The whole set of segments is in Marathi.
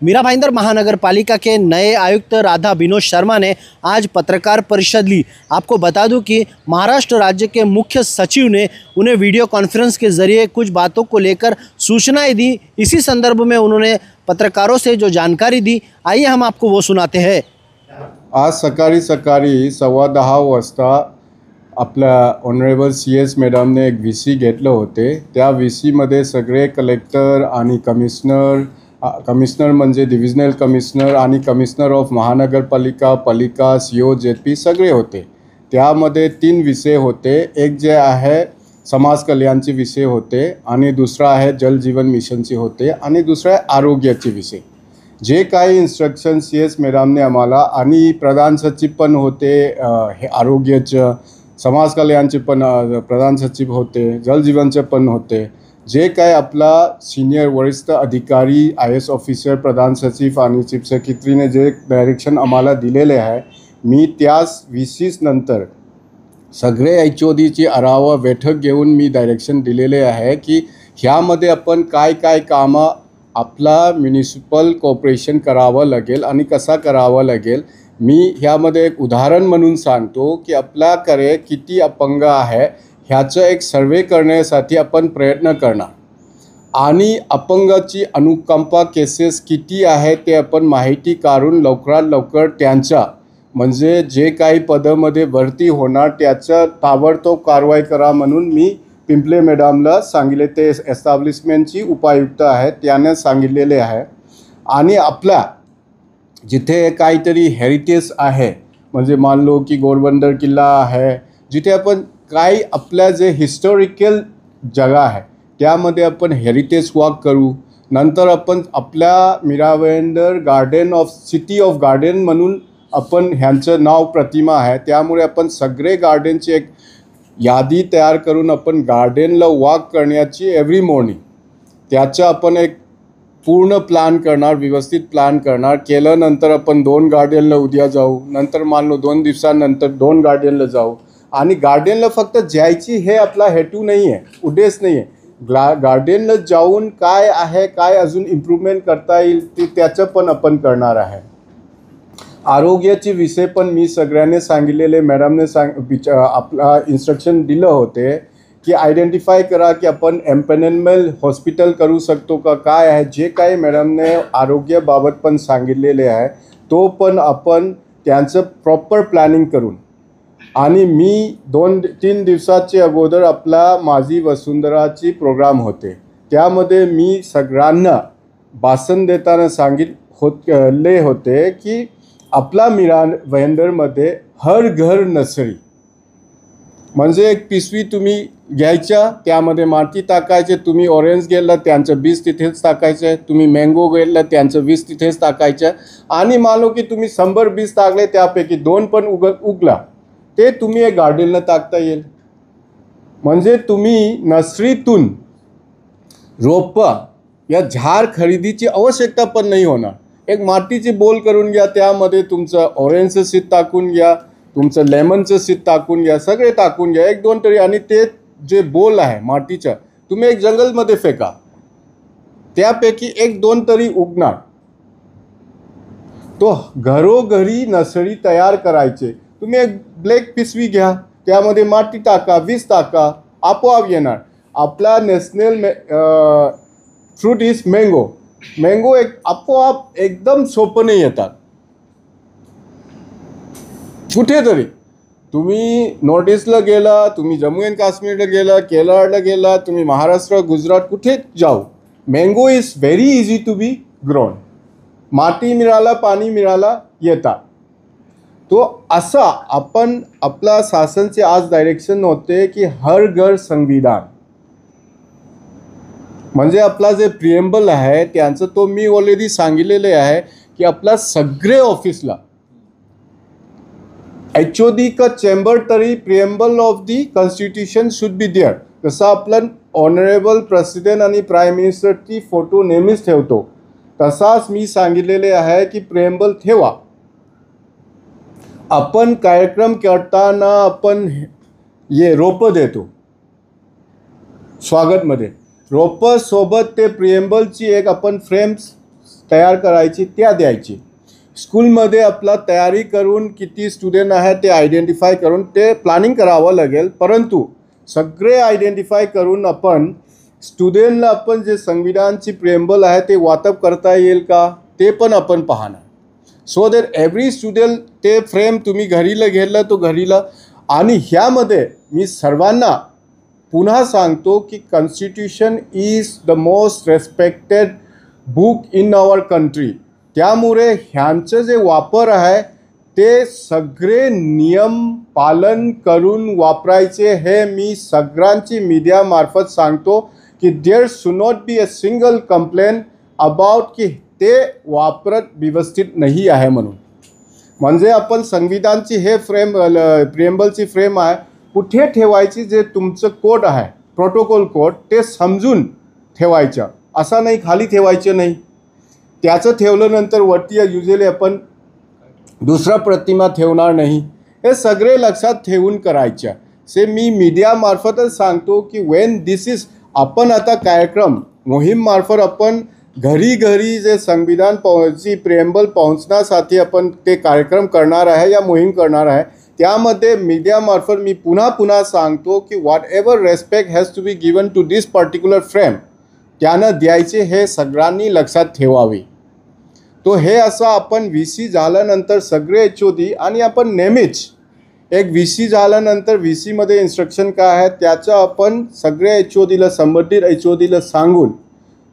मीरा भाईंदर महानगर पालिका के नए आयुक्त राधा विनोद शर्मा ने आज पत्रकार परिषद ली। आपको बता दूं कि महाराष्ट्र राज्य के मुख्य सचिव ने उन्हें वीडियो कॉन्फ्रेंस के जरिए कुछ बातों को लेकर सूचनाएं दी। इसी संदर्भ में उन्होंने पत्रकारों से जो जानकारी दी, आइए हम आपको वो सुनाते हैं। आज सकाळी 10:15 वाजता आपल्या ऑनरेबल CS मॅडमने एक VC घेतलं होते। त्या VCमध्ये सगळे कलेक्टर आणि कमिशनर म्हणजे डिव्हिजनल कमिशनर आणि कमिशनर ऑफ महानगरपालिका, पालिका, CO, JP सगळे होते। त्यामध्ये 3 विषय होते। एक जे आहे समाज कल्याणचे विषय होते आणि दुसरा आहे जल जीवन मिशनचे होते आणि दुसरा आरोग्याचे विषय। जे काही इन्स्ट्रक्शन CS मॅडमने आम्हाला आणि प्रधान सचिव पण होते, हे आरोग्याचं समाज कल्याणचे पण प्रधान सचिव होते, जल जीवनचे पण होते। जे काय आपला सीनियर वरिष्ठ अधिकारी IAS ऑफिसर, प्रधान सचिव आणि चीफ सेक्रेटरीने जे डायरेक्शन आम्हाला दिलेले आहे, मी त्यास VCs नंतर सगळे HODची आढावा बैठक घेऊन मी डायरेक्शन दिलेले आहे की ह्यामध्ये आपण काय कामं आपला म्युनिसिपल कॉर्पोरेशन करावं लागेल आणि कसा करावं लागेल। मी ह्यामध्ये एक उदाहरण म्हणून सांगतो की आपल्याकडे किती अपंग आहे ह्याचं एक सर्वे करण्यासाठी आपण प्रयत्न करणार आणि अपंगाची अनुकंपा केसेस किती आहे ते आपण माहिती काढून लवकरात लवकर त्यांच्या म्हणजे जे काही पदामध्ये भरती होणार त्याचं ताबडतोब कारवाई करा म्हणून मी पिंपले मॅडमला सांगितले। ते एस्टॅब्लिशमेंटची उपायुक्त आहेत त्याने सांगितलेले आहे। आणि आपल्या जिथे काहीतरी हेरिटेज आहे म्हणजे मान लो की घोडबंदर किल्ला आहे, जिथे आपण काही आपल्या जे हिस्टॉरिकल जागा आहे त्यामध्ये आपण हेरिटेज वॉक करू। नंतर आपण आपल्या Mira Bhayandar garden of city of garden म्हणून आपण ह्यांचं नाव प्रतिमा आहे, त्यामुळे आपण सगळे गार्डनची एक यादी तयार करून आपण गार्डनला वॉक करण्याची एव्हरी मॉर्निंग त्याचा आपण एक पूर्ण प्लॅन करणार, व्यवस्थित प्लॅन करणार। केल्यानंतर आपण 2 गार्डनला उद्या जाऊ, नंतर मान लो 2 दिवसानंतर 2 गार्डनला जाऊ। आणि गार्डनला फक्त जायची हे आपला हेतू नाही आहे, उद्देश नाही आहे। गार्डनला जाऊन काय आहे, काय अजून इम्प्रूव्हमेंट करता येईल ते त्याचं पण आपण करणार आहे। आरोग्याचे विषय पण मी सगळ्यांनी सांगितलेले, मॅडमने आपला इन्स्ट्रक्शन दिलं होते की आयडेंटिफाय करा की आपण एम्पॅनलमेंट हॉस्पिटल करू शकतो का, काय आहे जे काही मॅडमने आरोग्याबाबत पण सांगितलेले आहे तो पण आपण त्यांचं प्रॉपर प्लॅनिंग करून। आणि मी 2-3 दिवसाचे अगोदर आपला माझी वसुंधराची प्रोग्राम होते, त्यामध्ये मी सगळ्यांना भाषण देताना सांगितले होते की आपला मीरा भाईंदरमध्ये हर घर नर्सरी म्हणजे एक पिशवी तुम्ही घ्यायच्या, त्यामध्ये माती टाकायचे। तुम्ही ऑरेंज घेतला त्यांचं बीज तिथेच टाकायचं, तुम्ही मँगो घेतला त्यांचं बीज तिथेच टाकायचं आणि मानो की तुम्ही 100 बीज टाकले त्यापैकी 2 पण उगला ते तुम्ही एक गार्डनला टाकता येईल। म्हणजे तुम्ही नर्सरीतून रोपं या झाड खरेदीची आवश्यकता पण नाही होणार। एक मातीची बोल करून घ्या, त्यामध्ये तुमचं ऑरेंजचं सीड टाकून घ्या, तुमचं लेमनचं सीड टाकून घ्या, सगळे टाकून घ्या 1-2 तरी। आणि ते जे बोल आहे मातीचं तुम्ही एक जंगलमध्ये फेका, त्यापैकी 1-2 तरी उगणार। तो घरोघरी नर्सरी तयार करायचे। तुम्ही एक ब्लॅक पिशवी घ्या, त्यामध्ये माती टाका, बीज टाका, आपोआप येणार। आपला नॅशनल फ्रूट इज मँगो एक आपोआप एकदम सोपं नाही येतात। कुठेतरी तुम्ही नॉर्थ ईस्टला गेला, तुम्ही जम्मू अँड काश्मीरला गेला, केरळला गेला, तुम्ही महाराष्ट्र, गुजरात कुठे जाऊ, mango is very easy to be grown. माती मिळाला, पाणी मिळाला, येतात। तो असा आपण आपला शासनचे आज डायरेक्शन होते की हर घर संविधान म्हणजे आपला जे प्रिएम्बल आहे त्यांचं तो मी ऑलरेडी सांगितलेले आहे की आपला सगळे ऑफिसला HOD का चेंबर तरी preamble of the constitution should be there. तसा आपला ऑनरेबल प्रेसिडेंट आणि प्राईम मिनिस्टरची फोटो नेहमीच ठेवतो, तसाच मी सांगितलेले आहे की प्रिएम्बल ठेवा। आपण कार्यक्रम करताना आपण ये रोपं देतो स्वागतमध्ये, रोपं सोबत ते प्रिएम्बलची एक आपण फ्रेम तयार करायची त्या द्यायची. स्कूलमध्ये आपला तयारी करून किती स्टुडंट आहे ते आयडेंटिफाय करून ते प्लॅनिंग करावं लागेल. परंतु सगळे आयडेंटिफाय करून आपण स्टुडंटला आपण जे संविधानची प्रेम्बल आहे ते वाटप करता येईल का ते पण आपण पाहणार. सो दॅट एव्हरी स्टुडंट ते फ्रेम तुम्ही घरीला घेतलं तो घरीला. आणि ह्यामध्ये मी सर्वांना पुन्हा सांगतो की constitution is the most respected book in our country. त्यामुळे ह्यांचं जे वापर आहे ते सगळे नियम पालन करून वापरायचे हे मी सगळ्यांची मीडियामार्फत सांगतो की there should not be a single complaint about की ते वापरत व्यवस्थित नाही आहे म्हणून. म्हणजे आपण संविधानची हे प्रिएम्बलची फ्रेम आहे कुठे ठेवायची जे तुमचं कोड आहे प्रोटोकॉल कोड ते समजून ठेवायचं. असं नाही खाली ठेवायचं नाही. त्याचं ठेवल्यानंतर वरती युजली आपण दुसरा प्रतिमा ठेवणार नाही. हे सगळे लक्षात ठेवून करायचं. से मी मीडियामार्फतच सांगतो की वेन दिस इज आपण आता कार्यक्रम मोहीममार्फत आपण घरी घरी जे संविधान प्रिएम्बल पोहोचण्यासाठी आपण ते कार्यक्रम करणार आहे या मोहीम करणार आहे. त्यामध्ये मीडियामार्फत मी पुन्हा सांगतो की whatever respect has to be given to this particular frame त्यानं द्यायचे हे सगळ्यांनी लक्षात ठेवावे. तो हे असं आपण VC झाल्यानंतर सगळे HOD आणि आपण नेहमीच एक VC झाल्यानंतर VCमध्ये इन्स्ट्रक्शन काय आहे त्याचं आपण सगळे HODला संबंधित HODला सांगून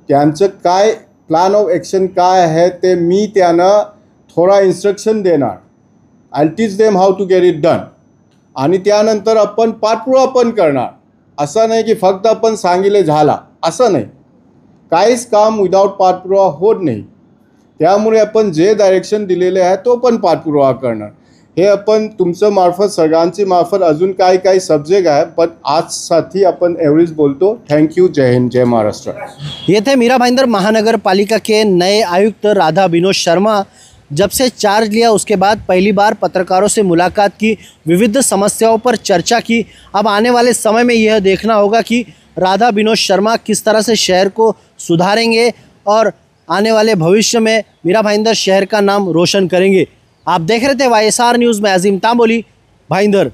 त्यांचं काय प्लॅन ऑफ ॲक्शन काय आहे ते मी त्यांना थोडा इन्स्ट्रक्शन देणार. I teach them how to get it done. आणि त्यानंतर आपण पाठपुरावा पण करणार. असं नाही की फक्त आपण सांगितले झाला असं नाही. काहीच काम विदाऊट पाठपुरावा होत नाही. त्यामुळे आपण जे डायरेक्शन दिलेले आहे तो पण पाठपुरावा करणार. हे आपण तुमचं मार्फत सगळ्यांची मार्फत अजून काही सब्जेक्ट आहे पण आजसाठी आपण एवढीच बोलतो. Thank you. जय हिंद, जय महाराष्ट्र. ये थे मीरा भाईंदर महानगर पालिका के नए आयुक्त राधा विनोद शर्मा. जब से चार्ज लिया उसके बाद पहली बार पत्रकारों से मुलाकात की, विविध समस्याओं पर चर्चा की. अब आने वाले समय में यह देखना होगा कि राधा विनोद शर्मा किस तरह से शहर को सुधारेंगे और आने वाले भविष्य में मीरा भाईंदर शहर का नाम रोशन करेंगे. आप देख रहे थे YSR न्यूज़ में अजीम तांबोली, भाईंदर.